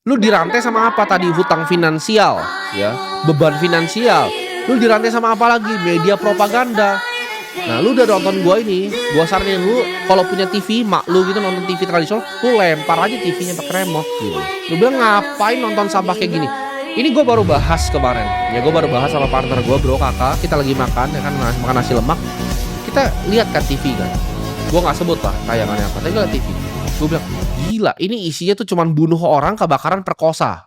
Lu dirantai sama apa tadi? Hutang finansial, ya, beban finansial. Lu dirantai sama apa lagi? Media propaganda. Nah, lu udah nonton gua ini, gua saranin lu kalau punya TV, mak lu gitu nonton TV tradisional, lu lempar aja TV-nya pakai remote gitu. Lu bilang ngapain nonton sampah kayak gini? Ini gua baru bahas kemarin. Ya gua baru bahas sama partner gua, bro, kakak, kita lagi makan ya kan, makan nasi lemak. Kita lihat kan TV kan. Gua nggak sebut lah tayangannya apa, tapi lihat TV. Gua bilang, gila, ini isinya tuh cuman bunuh orang, kebakaran, perkosa.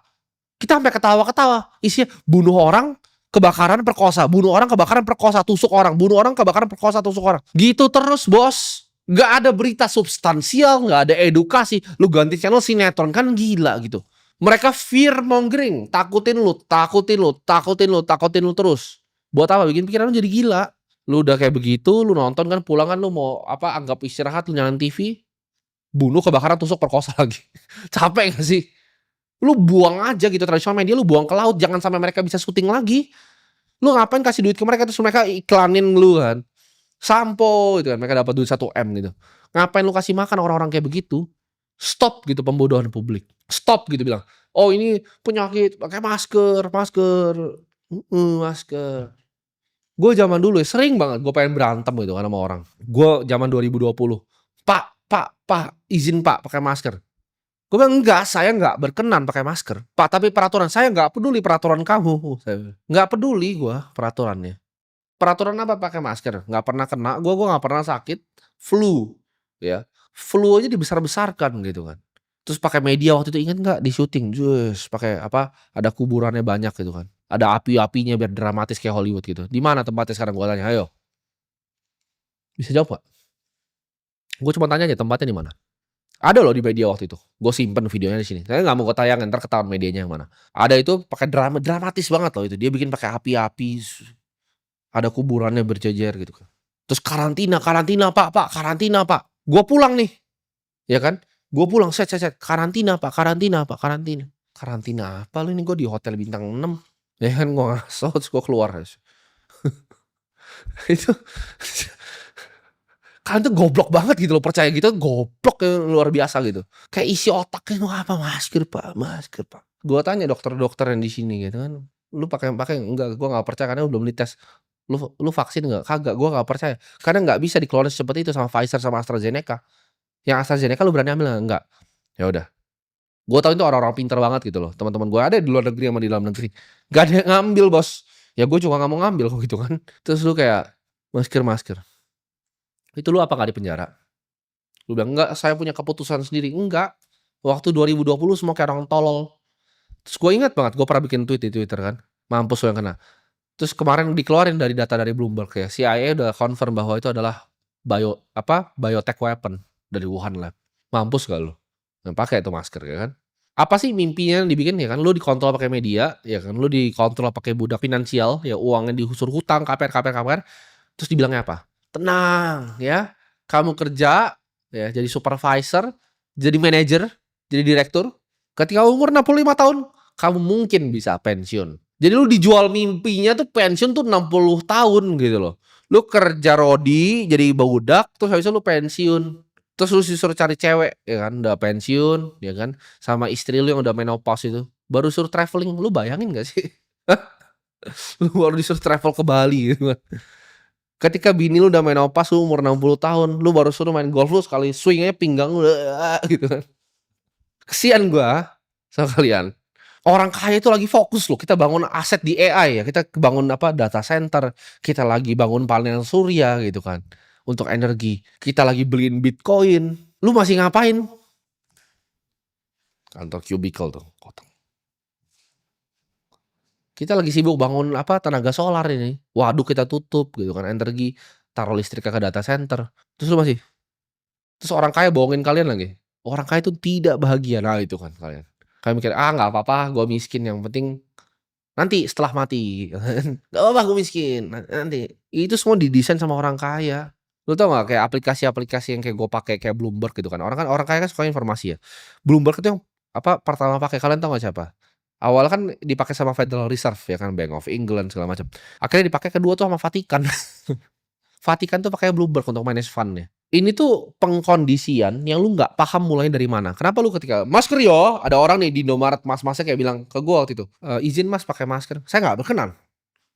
Kita sampai ketawa-ketawa. Isinya bunuh orang, kebakaran, perkosa, bunuh orang, kebakaran, perkosa, tusuk orang, bunuh orang, kebakaran, perkosa, tusuk orang. Gitu terus, bos. Gak ada berita substansial, gak ada edukasi. Lu ganti channel sinetron, kan gila gitu. Mereka fear mongering, takutin lu, takutin lu, takutin lu, takutin lu terus. Buat apa? Bikin pikiran lu jadi gila. Lu udah kayak begitu, lu nonton kan, pulang kan lu mau apa? Anggap istirahat, lu nyalain TV, bunuh, kebakaran, tusuk, perkosa lagi. Capek gak sih? Lu buang aja gitu tradisional media, lu buang ke laut, jangan sampai mereka bisa syuting lagi. Lu ngapain kasih duit ke mereka terus mereka iklanin lu kan. Sampo gitu kan, mereka dapat duit 1 M gitu. Ngapain lu kasih makan orang-orang kayak begitu? Stop gitu pembodohan publik. Stop gitu bilang. Oh ini penyakit, pakai masker, masker. Masker. Gue zaman dulu ya sering banget gue pengen berantem gitu kan sama orang. Gue zaman 2020. Pak, izin Pak pakai masker. Gue bilang, enggak, saya enggak berkenan pakai masker. Pak, tapi peraturan, saya enggak peduli peraturan kamu. Enggak peduli gue peraturannya. Peraturan apa pakai masker? Enggak pernah kena, gue enggak pernah sakit. Flu, ya. Flu aja dibesar-besarkan gitu kan. Terus pakai media waktu itu ingat enggak di syuting, jus, pakai apa? Ada kuburannya banyak gitu kan. Ada api-apinya biar dramatis kayak Hollywood gitu. Di mana tempatnya sekarang gue tanya, ayo. Bisa jawab gak? Gue cuma tanya aja tempatnya di mana. Ada loh di media waktu itu. Gue simpen videonya di sini. Saya nggak mau gue tayangin, ntar ketahuan medianya yang mana. Ada itu pakai dramatis banget loh itu. Dia bikin pakai api-api. Ada kuburannya berjejer gitu kan. Terus karantina Pak, karantina Pak. Gue pulang nih, ya kan? Gue pulang set. Karantina Pak. Karantina apa lu ini? Gue di hotel bintang 6. Ya kan gue ngaso terus gue keluar. Itu kalian tuh goblok banget gitu loh, percaya gitu goblok luar biasa gitu. Kayak isi otaknya lu apa, masker Pak. Gua tanya dokter-dokter yang di sini gitu kan, lu pakai enggak, gua nggak percaya karena belum dites. Lu vaksin nggak? Kagak, gua nggak percaya. Karena nggak bisa dikeluarin seperti itu sama Pfizer sama AstraZeneca. Yang AstraZeneca lu berani ambil nggak? Enggak. Ya udah. Gua tahu itu orang-orang pinter banget gitu loh. Teman-teman gua ada di luar negeri sama di dalam negeri. Gak ada yang ngambil, bos. Ya gua juga nggak mau ngambil kok gitu kan. Terus lu kayak masker. Itu lu apa nggak di penjara? Lu bilang, "Enggak, saya punya keputusan sendiri." Enggak. Waktu 2020 semua kayak orang tolol. Terus gue ingat banget, gue pernah bikin tweet di Twitter kan. Mampus lu yang kena. Terus kemarin dikeluarin dari data dari Bloomberg ya. CIA udah confirm bahwa itu adalah biotech weapon dari Wuhan Lab. Mampus gak lu? Yang pakai itu masker ya kan. Apa sih mimpinya yang dibikin ya kan? Lu dikontrol pakai media, ya kan? Lu dikontrol pakai budak finansial, ya uangnya dihusur hutang, KPR. Terus dibilangnya apa? Tenang ya, kamu kerja ya jadi supervisor, jadi manajer, jadi direktur. Ketika umur 65 tahun, kamu mungkin bisa pensiun. Jadi lu dijual mimpinya tuh pensiun tuh 60 tahun gitu loh. Lu kerja rodi jadi budak, terus habis itu lu pensiun. Terus lu disuruh cari cewek ya kan, udah pensiun ya kan, sama istri lu yang udah menopause itu. Baru suruh traveling, lu bayangin gak sih? Lu baru disuruh travel ke Bali gitu kan. Ketika bini lu udah menopause, lu umur 60 tahun, lu baru suruh main golf, lu sekali swing aja pinggang lu gitu kan. Kesian gua sama kalian. Orang kaya itu lagi fokus loh, kita bangun aset di AI ya, kita bangun apa data center, kita lagi bangun panel surya gitu kan untuk energi. Kita lagi beliin Bitcoin. Lu masih ngapain? Kantor cubicle tuh, kotak. Kita lagi sibuk bangun apa tenaga solar ini. Waduk kita tutup gitu kan, energi, taruh listrik ke data center. Terus orang kaya bohongin kalian lagi. Orang kaya itu tidak bahagia. Nah itu kan kalian. Kalian mikir, ah nggak apa-apa, gue miskin. Yang penting nanti setelah mati. Nggak apa-apa gue miskin. Nanti. Itu semua didesain sama orang kaya. Lu tau gak kayak aplikasi-aplikasi yang kayak gue pakai kayak Bloomberg gitu kan. Orang kaya kan suka informasi ya. Bloomberg itu yang apa pertama pakai, kalian tau gak siapa? Awalnya kan dipakai sama Federal Reserve ya kan, Bank of England segala macam. Akhirnya dipakai kedua tuh sama Vatikan. Vatikan tuh pakai Bloomberg untuk manage fund-nya. Ini tuh pengkondisian yang lu nggak paham mulai dari mana. Kenapa lu ketika, "Masker yo," ada orang nih di Indomaret mas-masnya kayak bilang ke gua waktu itu, "Izin Mas pakai masker." Saya nggak berkenan,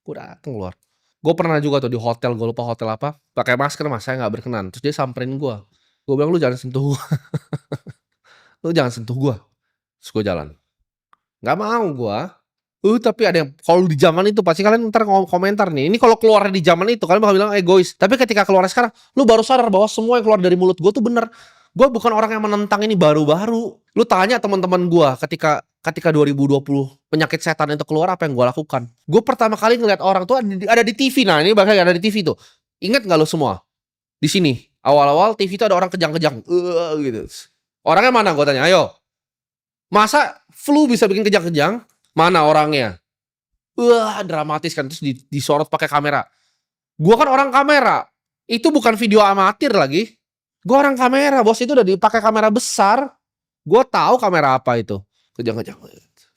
gua dateng keluar. Gua pernah juga tuh di hotel, gua lupa hotel apa, "Pakai masker Mas, saya nggak berkenan." Terus dia samperin gua. Gua bilang, "Lu jangan sentuh gua, lu jangan sentuh gua." Terus gua jalan. Nggak mau gua. Tapi ada yang kalau di zaman itu pasti kalian entar komentar nih, ini kalau keluar di zaman itu kalian bakal bilang egois. Tapi ketika keluar sekarang, lu baru sadar bahwa semua yang keluar dari mulut gua tuh bener. Gua bukan orang yang menentang ini baru-baru. Lu tanya teman-teman gua ketika ketika 2020 penyakit setan itu keluar apa yang gua lakukan. Gua pertama kali ngeliat orang tuh ada di TV. Nah, ini bahkan ada di TV tuh. Ingat nggak lu semua? Di sini, awal-awal TV itu ada orang kejang-kejang, gitu. Orangnya mana gua tanya, ayo. Masa flu bisa bikin kejang-kejang? Mana orangnya? Wah, dramatis kan, terus disorot pakai kamera. Gua kan orang kamera. Itu bukan video amatir lagi. Gua orang kamera, Bos. Itu udah dipakai kamera besar. Gua tahu kamera apa itu. Kejang-kejang.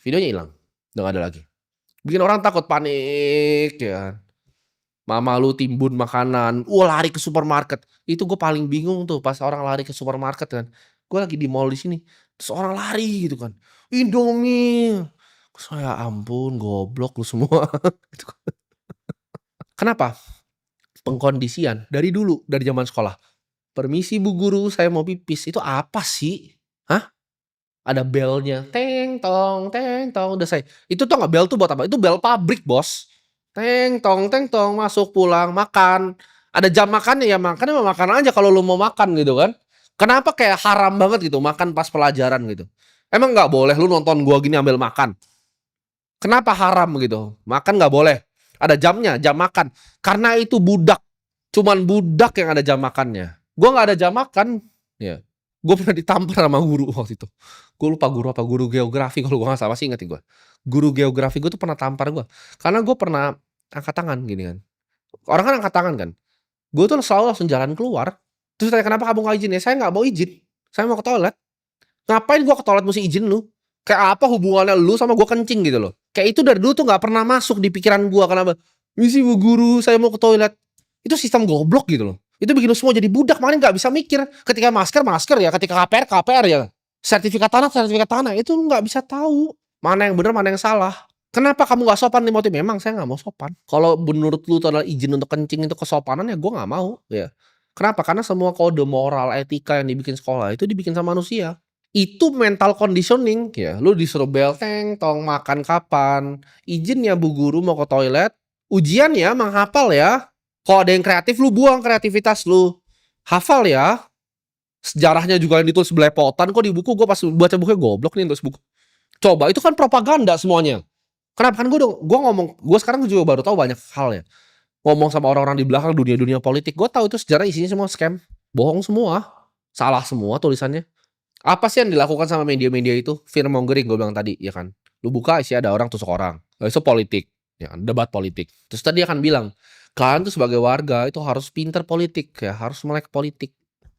Videonya hilang. Udah gak ada lagi. Bikin orang takut, panik ya. Mama lu timbun makanan. Wah, lari ke supermarket. Itu gue paling bingung tuh pas orang lari ke supermarket kan. Gue lagi di mall di sini. Terus orang lari gitu kan. Indomie. Saya ampun, goblok lu semua. Kenapa? Pengkondisian dari dulu, dari zaman sekolah. "Permisi Bu Guru, saya mau pipis." Itu apa sih? Hah? Ada belnya, teng tong, udah saya. Itu tuh nggak bel tuh buat apa? Itu bel pabrik, Bos. Teng tong, masuk, pulang, makan. Ada jam makannya ya makan aja kalau lu mau makan gitu kan. Kenapa kayak haram banget gitu makan pas pelajaran gitu? Emang nggak boleh lu nonton gua gini ambil makan? Kenapa haram gitu? Makan nggak boleh. Ada jamnya, jam makan. Karena itu budak. Cuman budak yang ada jam makannya. Gua nggak ada jam makan. Ya. Gue pernah ditampar sama guru waktu itu. Gue lupa guru apa, guru geografi kalau gue nggak salah, masih inget gue. Guru geografi gue tuh pernah tampar gue. Karena gue pernah angkat tangan gini kan. Orang kan angkat tangan kan. Gue tuh selalu langsung jalan keluar. Terus tanya, "Kenapa kamu nggak izin?" "Ya saya nggak mau izin. Saya mau ke toilet." "Ngapain gue ke toilet mesti izin lu? Kayak apa hubungannya lu sama gue kencing gitu loh." Kayak itu dari dulu tuh nggak pernah masuk di pikiran gue. Kenapa? "Misi Bu Guru, saya mau ke toilet." Itu sistem goblok gitu loh. Itu bikin lu semua jadi budak, makanya nggak bisa mikir. Ketika masker ya, ketika KPR ya. Sertifikat tanah, itu lu nggak bisa tahu mana yang benar, mana yang salah. Kenapa kamu nggak sopan nih motif? Memang saya nggak mau sopan. Kalau menurut lu itu adalah izin untuk kencing itu kesopanan ya gue nggak mau ya. Kenapa? Karena semua kode moral, etika yang dibikin sekolah itu dibikin sama manusia. Itu mental conditioning ya. Lu disuruh bel tong makan kapan, izin ya Bu Guru mau ke toilet, ujian ya, menghafal ya. Kalau ada yang kreatif lu buang kreativitas lu. Hafal ya. Sejarahnya juga yang ditulis belepotan kok di buku. Gue pas baca bukunya goblok nih tulis buku. Coba itu kan propaganda semuanya. Kenapa kan gue ngomong, gue sekarang juga baru tahu banyak hal ya. Ngomong sama orang-orang di belakang dunia politik, gue tahu itu sejarah isinya semua scam, bohong semua, salah semua tulisannya. Apa sih yang dilakukan sama media-media itu? Fear mongering gue bilang tadi, ya kan. Lu buka isi ada orang tusuk orang. Itu politik, ya kan, debat politik. Terus tadi akan bilang, kalian tuh sebagai warga itu harus pinter politik ya, harus melek politik.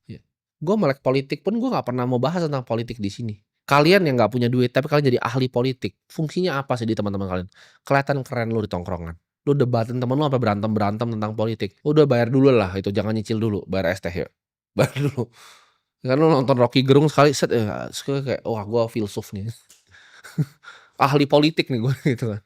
Ya. Gue melek politik pun gue nggak pernah mau bahas tentang politik di sini. Kalian yang nggak punya duit tapi kalian jadi ahli politik, fungsinya apa sih di teman-teman kalian? Kelihatan keren lu di tongkrongan. Lu debatin temen lu sampai berantem tentang politik. Udah bayar dulu lah itu, jangan nyicil dulu, bayar es teh ya. Bayar dulu. Kan lu nonton Rocky Gerung sekali set ya, kayak wah gue filsuf nih. Ahli politik nih gue gitu kan.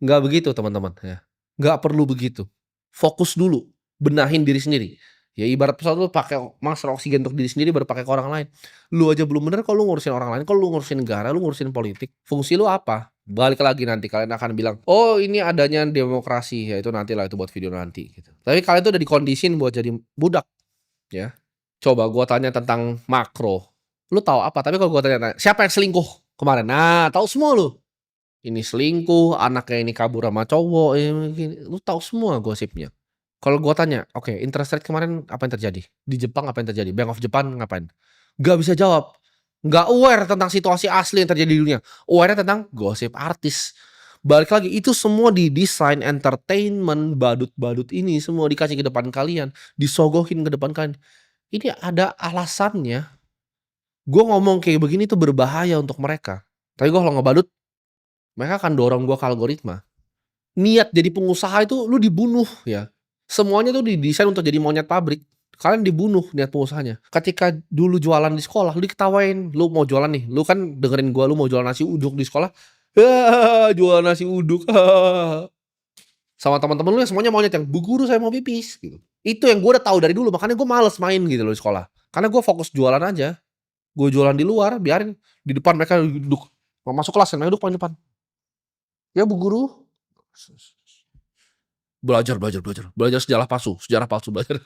Nggak begitu teman-teman ya. Nggak perlu begitu. Fokus dulu, benahin diri sendiri. Ya ibarat pesawat lu pakai masker oksigen untuk diri sendiri baru pakai ke orang lain. Lu aja belum bener kalau lu ngurusin orang lain, kalau lu ngurusin negara, lu ngurusin politik. Fungsi lu apa? Balik lagi nanti kalian akan bilang, "Oh, ini adanya demokrasi." Ya itu nantilah, itu buat video nanti gitu. Tapi kalian tuh udah dikondisin buat jadi budak ya. Coba gua tanya tentang makro, lu tahu apa? Tapi kalau gua tanya, siapa yang selingkuh kemarin? Nah, tahu semua lu. Ini selingkuh, anaknya ini kabur sama cowok, gini, lu tahu semua gosipnya. Kalau gua tanya, "Oke, interest rate kemarin apa yang terjadi? Di Jepang apa yang terjadi? Bank of Japan ngapain?" Nggak bisa jawab. Nggak aware tentang situasi asli yang terjadi di dunia. Aware-nya tentang gosip artis. Balik lagi, itu semua didesain entertainment, badut-badut ini semua dikasih ke depan kalian, disogohin ke depan kalian. Ini ada alasannya. Gue ngomong kayak begini tuh berbahaya untuk mereka. Tapi gue kalau ngebadut, mereka akan dorong gue ke algoritma. Niat jadi pengusaha itu lu dibunuh ya. Semuanya tuh didesain untuk jadi monyet pabrik. kalian dibunuh niat pengusahanya. Ketika dulu jualan di sekolah, lu diketawain, lu mau jualan nih, lu kan dengerin gua, lu mau jualan nasi uduk di sekolah, jualan nasi uduk, sama teman-teman lu yang semuanya monyet yang, "Bu guru saya mau pipis," gitu. Itu yang gua udah tahu dari dulu, makanya gua males main gitu loh di sekolah. Karena gua fokus jualan aja, gua jualan di luar, biarin di depan mereka duduk, mau masuk kelas yang duduk paling depan. "Ya Bu guru." Belajar sejarah palsu belajar.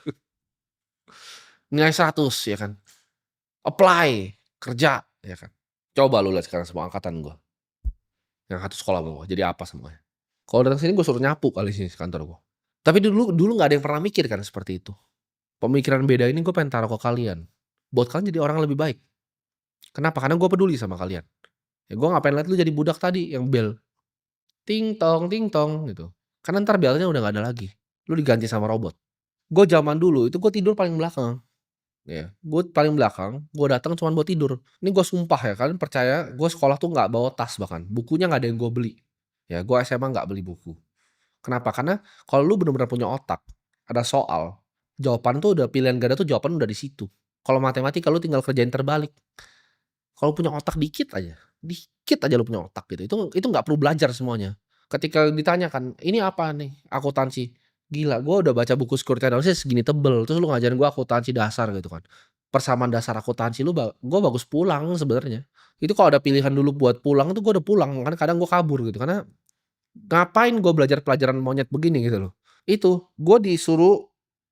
Nilai 100 ya kan, apply, kerja ya kan. Coba lu lihat sekarang semua angkatan gua, yang satu sekolah sama gua, jadi apa semuanya. Kalau datang sini gua suruh nyapu kali sini kantor gua. Tapi dulu dulu nggak ada yang pernah mikir kan seperti itu. Pemikiran beda ini gua pengen taruh ke kalian, buat kalian jadi orang lebih baik. Kenapa? Karena gua peduli sama kalian. Ya gua nggak pengen lihat lu jadi budak tadi yang bel, ting tong gitu. Karena entar belnya udah nggak ada lagi, lu diganti sama robot. Gua zaman dulu itu gua tidur paling belakang. Ya, gue paling belakang, gue datang cuman buat tidur. Ini gue sumpah ya, kalian percaya gue sekolah tuh nggak bawa tas bahkan, bukunya nggak ada yang gue beli. Ya, gue SMA nggak beli buku. Kenapa? Karena kalau lu bener-bener punya otak, ada soal, jawaban tuh udah pilihan ganda tuh jawaban udah di situ. Kalau matematika lu tinggal kerjain terbalik. Kalau punya otak dikit aja lu punya otak gitu. Itu nggak perlu belajar semuanya. Ketika ditanyakan, ini apa nih akuntansi? Gila, gue udah baca buku security analysis segini tebel, terus lu ngajarin gue akuntansi dasar gitu kan. Persamaan dasar akuntansi lu, gue bagus pulang sebenarnya. Itu kalau ada pilihan dulu buat pulang tuh gue udah pulang, kan kadang gue kabur gitu karena ngapain gue belajar pelajaran monyet begini gitu loh. Itu gue disuruh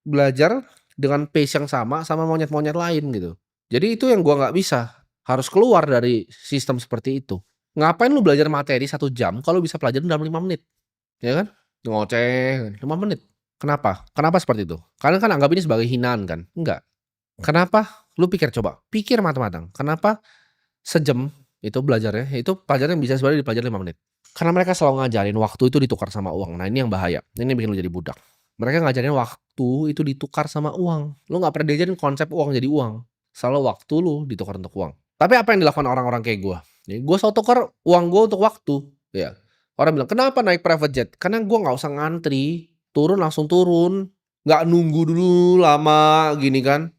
belajar dengan pace yang sama monyet-monyet lain gitu. Jadi itu yang gue nggak bisa, harus keluar dari sistem seperti itu. Ngapain lu belajar materi 1 jam kalau bisa pelajarin dalam 5 menit, ya kan? Ngoceh 5 menit. Kenapa? Kenapa seperti itu? Kalian kan anggap ini sebagai hinaan kan? Enggak. Kenapa? Lu pikir coba, pikir matang-matang. Kenapa sejam itu belajarnya, itu pelajaran yang bisa sebenarnya dipelajari 5 menit. Karena mereka selalu ngajarin waktu itu ditukar sama uang. Nah ini yang bahaya, ini yang bikin lu jadi budak. Mereka ngajarin waktu itu ditukar sama uang. Lu gak pernah diajarin konsep uang jadi uang. Selalu waktu lu ditukar untuk uang. Tapi apa yang dilakukan orang-orang kayak gua? Gua selalu tukar uang gua untuk waktu. Ya. Orang bilang, "Kenapa naik private jet?" Karena gua nggak usah ngantri, turun langsung turun, nggak nunggu dulu lama gini kan.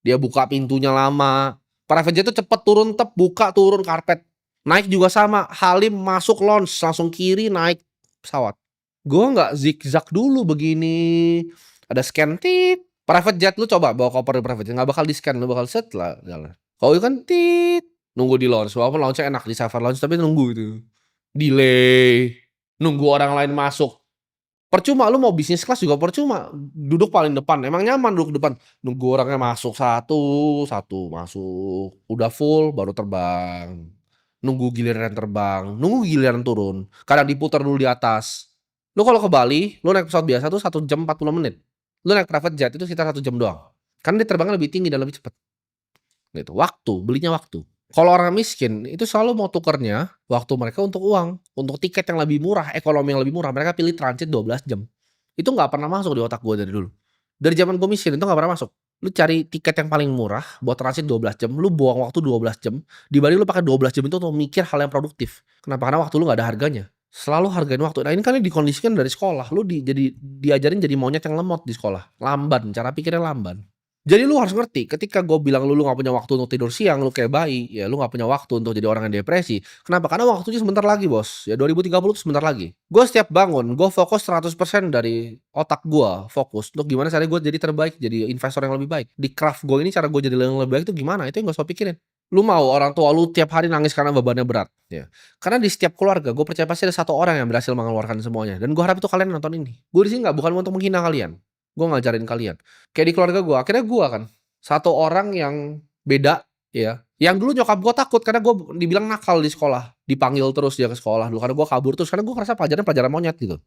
Dia buka pintunya lama. Private jet tuh cepet turun, buka turun karpet. Naik juga sama, Halim masuk lounge langsung kiri naik pesawat. Gua nggak zigzag dulu begini. Ada scan tit. Private jet lu coba bawa koper di private jet nggak bakal di-scan, lu bakal set lah jalan. Kalau itu kan tit, nunggu di lounge, walaupun lounge-nya enak di Savor Lounge tapi nunggu itu. Delay, nunggu orang lain masuk. Percuma lu mau bisnis kelas juga percuma, duduk paling depan, emang nyaman duduk depan. Nunggu orangnya masuk satu masuk, udah full baru terbang. Nunggu giliran terbang, nunggu giliran turun, kadang diputar dulu di atas. Lu kalau ke Bali, lu naik pesawat biasa tuh 1 jam 40 menit. Lu naik private jet itu sekitar 1 jam doang. Karena dia terbangnya lebih tinggi dan lebih cepat. Gitu, belinya waktu. Kalau orang miskin, itu selalu mau tukernya waktu mereka untuk uang, untuk tiket yang lebih murah, ekonomi yang lebih murah, mereka pilih transit 12 jam. Itu nggak pernah masuk di otak gue dari dulu. Dari zaman gue miskin itu nggak pernah masuk. Lu cari tiket yang paling murah buat transit 12 jam, lu buang waktu 12 jam, dibanding lu pakai 12 jam itu untuk mikir hal yang produktif. Kenapa? Karena waktu lu nggak ada harganya. Selalu hargain waktu. Nah ini kan dikondisikan dari sekolah, lu diajarin jadi monyet yang lemot di sekolah, lamban, cara pikirnya lamban. Jadi lu harus ngerti, ketika gue bilang lu gak punya waktu untuk tidur siang, lu kayak bayi, ya lu gak punya waktu untuk jadi orang yang depresi. Kenapa? Karena waktunya sebentar lagi bos, ya 2030 itu sebentar lagi. Gue setiap bangun, gue fokus 100% dari otak gue, fokus untuk gimana caranya gue jadi terbaik, jadi investor yang lebih baik. Di craft gue ini cara gue jadi yang lebih baik itu gimana, itu yang gak usah pikirin. Lu mau orang tua lu tiap hari nangis karena bebannya berat, ya. Karena di setiap keluarga, gue percaya pasti ada satu orang yang berhasil mengeluarkan semuanya. Dan gue harap itu kalian nonton ini. Gue di sini bukan untuk menghina kalian. Gue ngajarin kalian. Kayak di keluarga gue, akhirnya gue kan satu orang yang beda, ya. Yang dulu nyokap gue takut karena gue dibilang nakal di sekolah, dipanggil terus dia ke sekolah dulu karena gue kabur terus karena gue ngerasa pelajaran monyet gitu.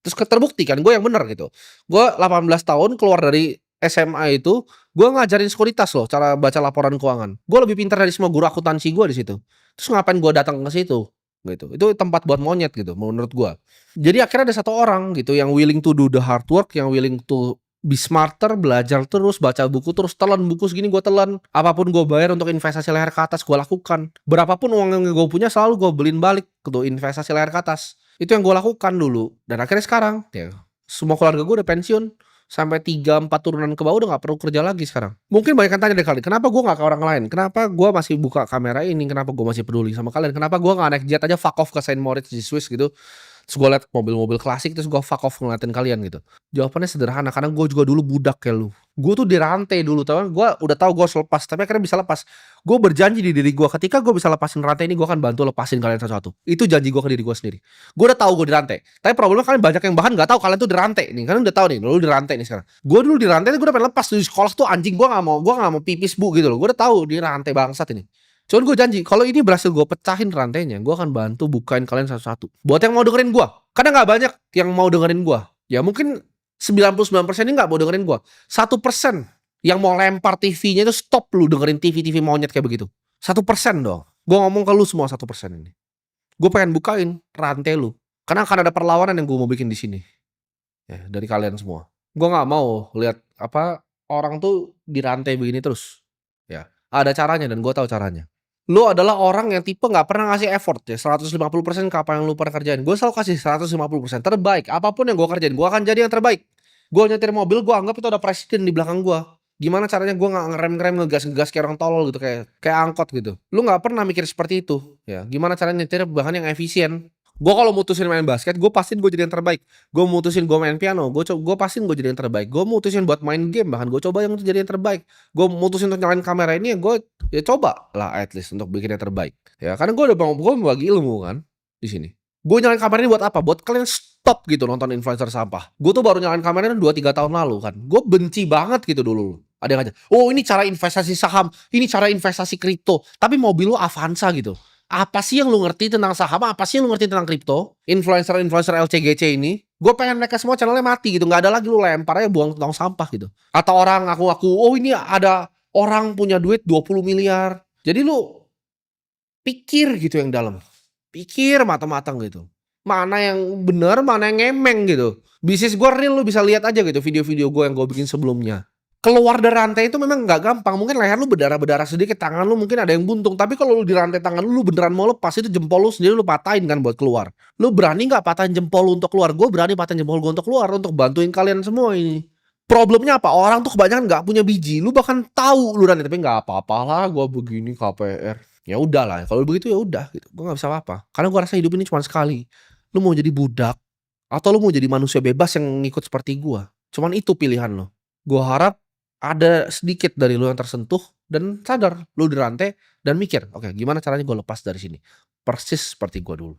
Terus terbukti kan gue yang bener gitu. Gue 18 tahun keluar dari SMA itu, gue ngajarin sekuritas loh cara baca laporan keuangan. Gue lebih pintar dari semua guru akuntansi gue di situ. Terus ngapain gue datang ke situ? Gitu. Itu tempat buat monyet gitu menurut gua. Jadi akhirnya ada satu orang gitu yang willing to do the hard work, yang willing to be smarter, belajar terus, baca buku terus, telan buku segini gua telan. Apapun gua bayar untuk investasi leher ke atas gua lakukan. Berapapun uang yang gua punya selalu gua beliin balik untuk investasi leher ke atas. Itu yang gua lakukan dulu dan akhirnya sekarang ya semua keluarga gua udah pensiun. sampai 3, 4 turunan ke bawah udah nggak perlu kerja lagi sekarang. Mungkin banyak yang tanya deh kali, "Kenapa gua nggak ke orang lain? Kenapa gua masih buka kamera ini? Kenapa gua masih peduli sama kalian? Kenapa gua nggak naik jet aja fuck off ke Saint Moritz di Swiss gitu?" Terus gua liat mobil-mobil klasik, terus gua fuck off ngeliatin kalian gitu. Jawabannya sederhana, karena gua juga dulu budak kayak lu. Gua tuh dirantai dulu, tahu kan, gua udah tahu gua harus lepas, tapi akhirnya bisa lepas. Gua berjanji di diri gua, ketika gua bisa lepasin rantai ini, gua akan bantu lepasin kalian satu-satu. Itu janji gua ke diri gua sendiri. Gua udah tahu gua dirantai, tapi problemnya kalian banyak yang bahkan nggak tahu kalian tuh dirantai nih. Kalian udah tahu nih, lu dirantai nih sekarang. Gua dulu dirantai, gua udah pengen lepas di sekolah tuh anjing, gua nggak mau pipis bu gitu loh. Gua udah tahu dirantai bangsat ini. Cuman gue janji, kalau ini berhasil gue pecahin rantainya, gue akan bantu bukain kalian satu-satu. Buat yang mau dengerin gue, karena nggak banyak yang mau dengerin gue. Ya mungkin 99% ini nggak mau dengerin gue. 1% yang mau lempar TV-nya itu stop lu dengerin TV-TV monyet kayak begitu. 1% dong. Gue ngomong ke lu semua 1% ini. Gue pengen bukain rantai lu. Karena akan ada perlawanan yang gue mau bikin di sini. Ya, dari kalian semua. Gue nggak mau lihat orang tuh dirantai begini terus. Ya, ada caranya dan gue tahu caranya. Lu adalah orang yang tipe nggak pernah ngasih effort ya, 150% ke apa yang lu pernah kerjain. Gue selalu kasih 150% terbaik. Apapun yang gue kerjain, gue akan jadi yang terbaik. Gue nyetir mobil, gue anggap itu ada presiden di belakang gue. Gimana caranya gue nggak ngerem-ngerem, ngegas-ngegas kayak orang tolol gitu, kayak angkot gitu. Lu nggak pernah mikir seperti itu, ya. Gimana caranya nyetir bahan yang efisien? Gue kalau mutusin main basket, gue pastiin gue jadi yang terbaik. Gue mutusin gue main piano, gue pastiin gue jadi yang terbaik. Gue mutusin buat main game, bahkan gue coba yang jadi yang terbaik. Gue mutusin untuk nyalain kamera ini, ya coba lah at least untuk bikin yang terbaik. Ya karena gue bagi ilmu kan di sini. Gue nyalain kamera ini buat apa? Buat kalian stop gitu nonton influencer sampah. Gue tuh baru nyalain kamera ini 2-3 tahun lalu kan. Gue benci banget gitu dulu. Ada yang aja, oh ini cara investasi saham, ini cara investasi kripto. Tapi mobil lu Avanza gitu. Apa sih yang lu ngerti tentang saham? Apa sih yang lu ngerti tentang kripto? Influencer LCGC ini, gue pengen mereka semua channelnya mati gitu. Nggak ada lagi, lu lempar aja buang tong sampah gitu. Atau orang ngaku-ngaku, oh ini ada orang punya duit 20 miliar. Jadi lu pikir gitu yang dalam. Pikir matang-matang gitu. Mana yang bener, mana yang ngemeng gitu. Bisnis gue real, lu bisa lihat aja gitu video-video gue yang gue bikin sebelumnya. Keluar dari rantai itu memang nggak gampang. Mungkin leher lu berdarah-berdarah sedikit, tangan lu mungkin ada yang buntung. Tapi kalau lu di rantai tangan lu beneran mau lepas, itu jempol lu sendiri lu patahin kan buat keluar. Lu berani nggak patahin jempol lu untuk keluar? Gue berani patahin jempol gue untuk keluar, untuk bantuin kalian semua ini. Problemnya apa? Orang tuh kebanyakan nggak punya biji. Lu bahkan tahu lu rantai, tapi nggak apa-apa lah. Gue begini KPR. Ya udah lah. Kalau begitu ya udah. Gitu. Gue nggak bisa apa-apa. Karena gue rasa hidup ini cuma sekali. Lu mau jadi budak atau lu mau jadi manusia bebas yang ngikut seperti gue. Cuman itu pilihan lo. Gue harap ada sedikit dari lu yang tersentuh dan sadar lu dirantai dan mikir, oke, gimana caranya gue lepas dari sini? Persis seperti gue dulu.